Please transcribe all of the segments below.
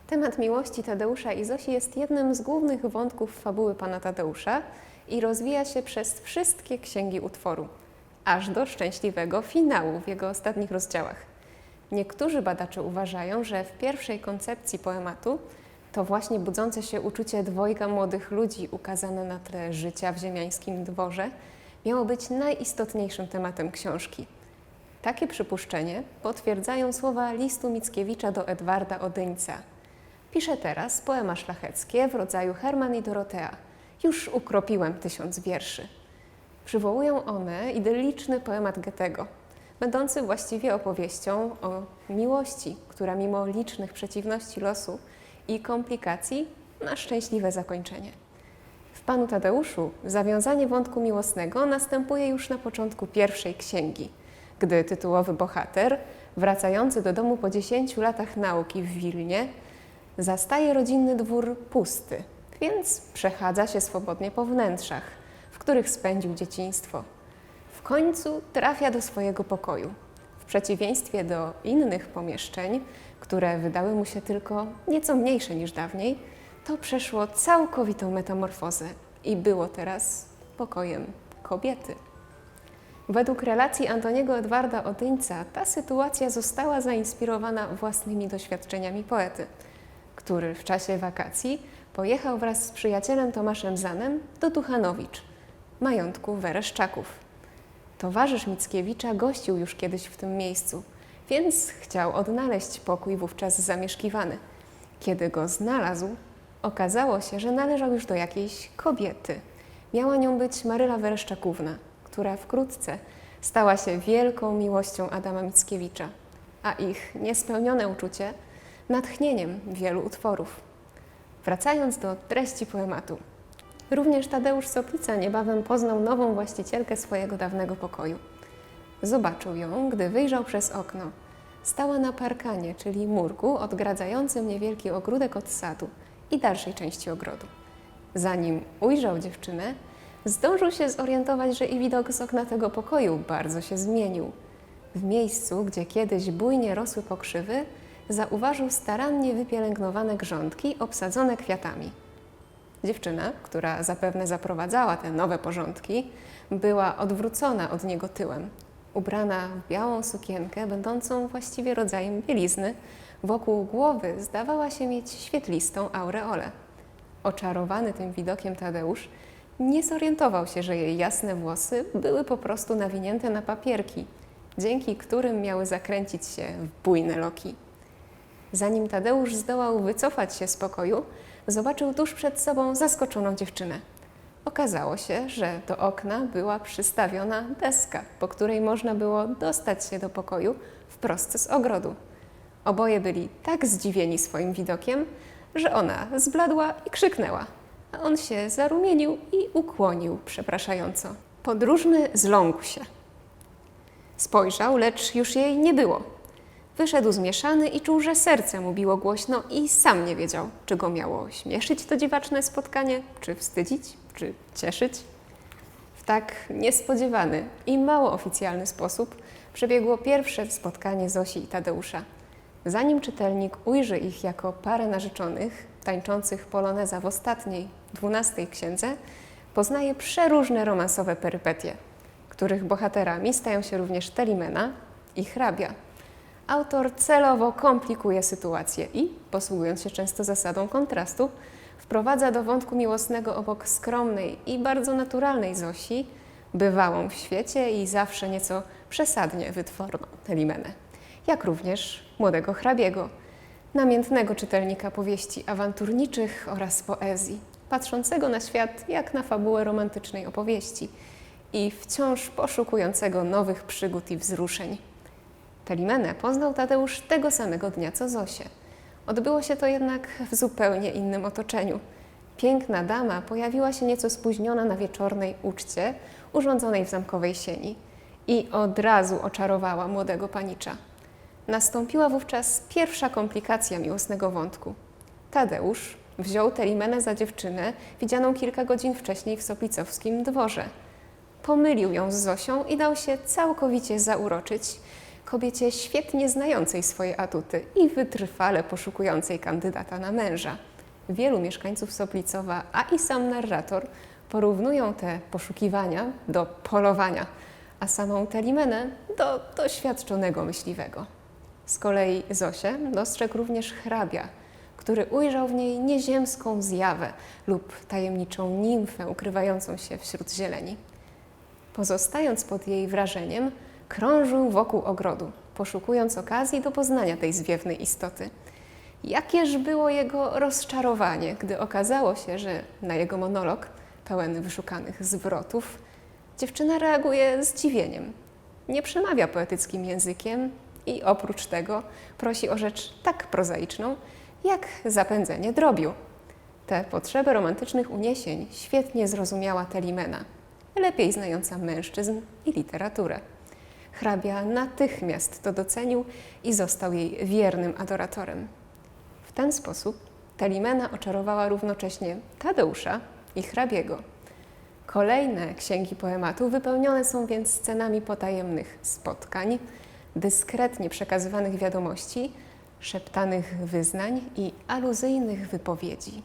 Temat miłości Tadeusza i Zosi jest jednym z głównych wątków fabuły pana Tadeusza i rozwija się przez wszystkie księgi utworu, aż do szczęśliwego finału w jego ostatnich rozdziałach. Niektórzy badacze uważają, że w pierwszej koncepcji poematu to właśnie budzące się uczucie dwojga młodych ludzi ukazane na tle życia w ziemiańskim dworze miało być najistotniejszym tematem książki. Takie przypuszczenie potwierdzają słowa listu Mickiewicza do Edwarda Odyńca. Piszę teraz poema szlacheckie w rodzaju Herman i Dorotea. Już ukropiłem 1000 wierszy. Przywołują one idylliczny poemat Goethego, będący właściwie opowieścią o miłości, która mimo licznych przeciwności losu i komplikacji ma szczęśliwe zakończenie. W panu Tadeuszu zawiązanie wątku miłosnego następuje już na początku pierwszej księgi, gdy tytułowy bohater, wracający do domu po 10 latach nauki w Wilnie, zastaje rodzinny dwór pusty, więc przechadza się swobodnie po wnętrzach, w których spędził dzieciństwo. W końcu trafia do swojego pokoju. W przeciwieństwie do innych pomieszczeń, które wydały mu się tylko nieco mniejsze niż dawniej, to przeszło całkowitą metamorfozę i było teraz pokojem kobiety. Według relacji Antoniego Edwarda Odyńca ta sytuacja została zainspirowana własnymi doświadczeniami poety, który w czasie wakacji pojechał wraz z przyjacielem Tomaszem Zanem do Tuchanowicz, majątku Wereszczaków. Towarzysz Mickiewicza gościł już kiedyś w tym miejscu, więc chciał odnaleźć pokój wówczas zamieszkiwany. Kiedy go znalazł, okazało się, że należał już do jakiejś kobiety. Miała nią być Maryla Wereszczakówna, która wkrótce stała się wielką miłością Adama Mickiewicza, a ich niespełnione uczucie natchnieniem wielu utworów. Wracając do treści poematu, również Tadeusz Soplica niebawem poznał nową właścicielkę swojego dawnego pokoju. Zobaczył ją, gdy wyjrzał przez okno. Stała na parkanie, czyli murku odgradzającym niewielki ogródek od sadu i dalszej części ogrodu. Zanim ujrzał dziewczynę, zdążył się zorientować, że i widok z okna tego pokoju bardzo się zmienił. W miejscu, gdzie kiedyś bujnie rosły pokrzywy, zauważył starannie wypielęgnowane grządki obsadzone kwiatami. Dziewczyna, która zapewne zaprowadzała te nowe porządki, była odwrócona od niego tyłem, ubrana w białą sukienkę, będącą właściwie rodzajem bielizny. Wokół głowy zdawała się mieć świetlistą aureolę. Oczarowany tym widokiem Tadeusz nie zorientował się, że jej jasne włosy były po prostu nawinięte na papierki, dzięki którym miały zakręcić się w bujne loki. Zanim Tadeusz zdołał wycofać się z pokoju, zobaczył tuż przed sobą zaskoczoną dziewczynę. Okazało się, że do okna była przystawiona deska, po której można było dostać się do pokoju wprost z ogrodu. Oboje byli tak zdziwieni swoim widokiem, że ona zbladła i krzyknęła, a on się zarumienił i ukłonił przepraszająco. Podróżny zląkł się. Spojrzał, lecz już jej nie było. Wyszedł zmieszany i czuł, że serce mu biło głośno i sam nie wiedział, czy go miało śmieszyć to dziwaczne spotkanie, czy wstydzić, czy cieszyć. W tak niespodziewany i mało oficjalny sposób przebiegło pierwsze spotkanie Zosi i Tadeusza. Zanim czytelnik ujrzy ich jako parę narzeczonych, tańczących poloneza w ostatniej, 12 księdze, poznaje przeróżne romansowe perypetie, których bohaterami stają się również Telimena i hrabia. Autor celowo komplikuje sytuację i, posługując się często zasadą kontrastu, wprowadza do wątku miłosnego obok skromnej i bardzo naturalnej Zosi, bywałą w świecie i zawsze nieco przesadnie wytworną Telimenę, jak również młodego hrabiego, namiętnego czytelnika powieści awanturniczych oraz poezji, patrzącego na świat jak na fabułę romantycznej opowieści i wciąż poszukującego nowych przygód i wzruszeń. Telimenę poznał Tadeusz tego samego dnia co Zosię. Odbyło się to jednak w zupełnie innym otoczeniu. Piękna dama pojawiła się nieco spóźniona na wieczornej uczcie urządzonej w zamkowej sieni i od razu oczarowała młodego panicza. Nastąpiła wówczas pierwsza komplikacja miłosnego wątku. Tadeusz wziął Telimenę za dziewczynę widzianą kilka godzin wcześniej w soplicowskim dworze. Pomylił ją z Zosią i dał się całkowicie zauroczyć, kobiecie świetnie znającej swoje atuty i wytrwale poszukującej kandydata na męża. Wielu mieszkańców Soplicowa, a i sam narrator porównują te poszukiwania do polowania, a samą Telimenę do doświadczonego myśliwego. Z kolei Zosię dostrzegł również hrabia, który ujrzał w niej nieziemską zjawę lub tajemniczą nimfę ukrywającą się wśród zieleni. Pozostając pod jej wrażeniem, krążył wokół ogrodu, poszukując okazji do poznania tej zwiewnej istoty. Jakież było jego rozczarowanie, gdy okazało się, że na jego monolog, pełen wyszukanych zwrotów, dziewczyna reaguje zdziwieniem. Nie przemawia poetyckim językiem i oprócz tego prosi o rzecz tak prozaiczną, jak zapędzenie drobiu. Te potrzeby romantycznych uniesień świetnie zrozumiała Telimena, lepiej znająca mężczyzn i literaturę. Hrabia natychmiast to docenił i został jej wiernym adoratorem. W ten sposób Telimena oczarowała równocześnie Tadeusza i hrabiego. Kolejne księgi poematu wypełnione są więc scenami potajemnych spotkań, dyskretnie przekazywanych wiadomości, szeptanych wyznań i aluzyjnych wypowiedzi.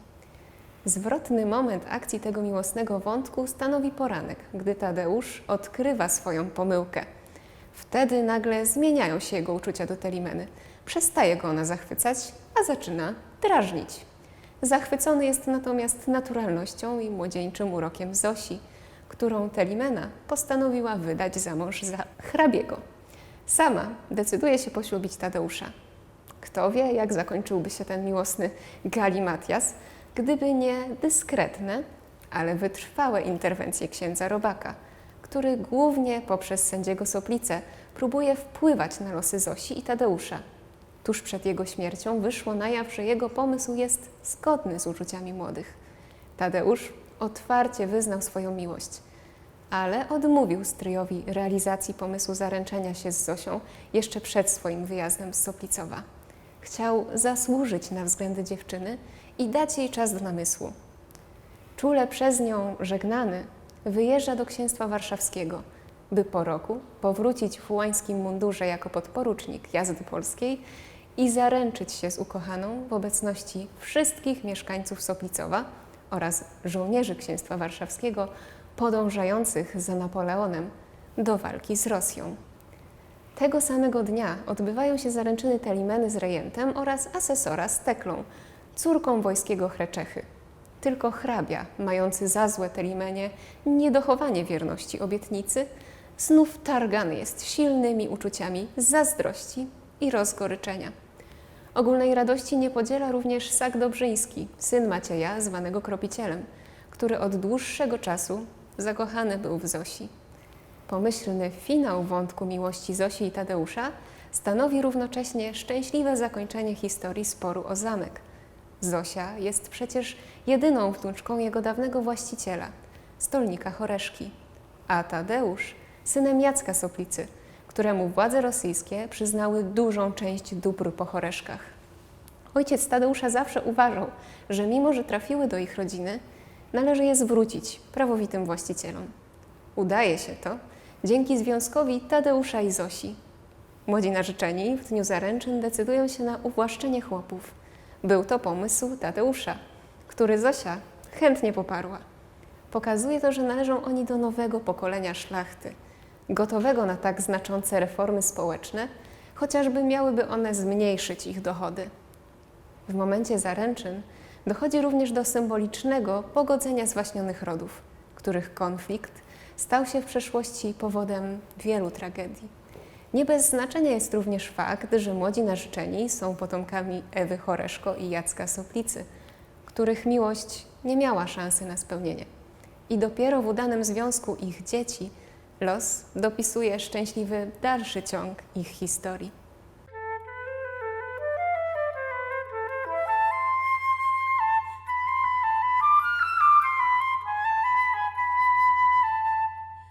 Zwrotny moment akcji tego miłosnego wątku stanowi poranek, gdy Tadeusz odkrywa swoją pomyłkę. Wtedy nagle zmieniają się jego uczucia do Telimeny. Przestaje go ona zachwycać, a zaczyna drażnić. Zachwycony jest natomiast naturalnością i młodzieńczym urokiem Zosi, którą Telimena postanowiła wydać za mąż za hrabiego. Sama decyduje się poślubić Tadeusza. Kto wie, jak zakończyłby się ten miłosny galimatias, gdyby nie dyskretne, ale wytrwałe interwencje księdza Robaka, który głównie poprzez sędziego Soplicę próbuje wpływać na losy Zosi i Tadeusza. Tuż przed jego śmiercią wyszło na jaw, że jego pomysł jest zgodny z uczuciami młodych. Tadeusz otwarcie wyznał swoją miłość, ale odmówił stryjowi realizacji pomysłu zaręczenia się z Zosią jeszcze przed swoim wyjazdem z Soplicowa. Chciał zasłużyć na względy dziewczyny i dać jej czas do namysłu. Czule przez nią żegnany wyjeżdża do księstwa warszawskiego, by po roku powrócić w ułańskim mundurze jako podporucznik jazdy polskiej i zaręczyć się z ukochaną w obecności wszystkich mieszkańców Soplicowa oraz żołnierzy księstwa warszawskiego podążających za Napoleonem do walki z Rosją. Tego samego dnia odbywają się zaręczyny Telimeny z rejentem oraz asesora z Teklą, córką wojskiego Chreczehy. Tylko hrabia, mający za złe Telimenie niedochowanie wierności obietnicy, znów targany jest silnymi uczuciami zazdrości i rozgoryczenia. Ogólnej radości nie podziela również Sak Dobrzyński, syn Macieja, zwanego Kropicielem, który od dłuższego czasu zakochany był w Zosi. Pomyślny finał wątku miłości Zosi i Tadeusza stanowi równocześnie szczęśliwe zakończenie historii sporu o zamek. Zosia jest przecież jedyną wnuczką jego dawnego właściciela, stolnika Horeszki, a Tadeusz synem Jacka Soplicy, któremu władze rosyjskie przyznały dużą część dóbr po Horeszkach. Ojciec Tadeusza zawsze uważał, że mimo że trafiły do ich rodziny, należy je zwrócić prawowitym właścicielom. Udaje się to dzięki związkowi Tadeusza i Zosi. Młodzi narzeczeni w dniu zaręczyn decydują się na uwłaszczenie chłopów. Był to pomysł Tadeusza, który Zosia chętnie poparła. Pokazuje to, że należą oni do nowego pokolenia szlachty, gotowego na tak znaczące reformy społeczne, chociażby miałyby one zmniejszyć ich dochody. W momencie zaręczyn dochodzi również do symbolicznego pogodzenia zwaśnionych rodów, których konflikt stał się w przeszłości powodem wielu tragedii. Nie bez znaczenia jest również fakt, że młodzi narzeczeni są potomkami Ewy Horeszko i Jacka Soplicy, których miłość nie miała szansy na spełnienie. I dopiero w udanym związku ich dzieci los dopisuje szczęśliwy dalszy ciąg ich historii.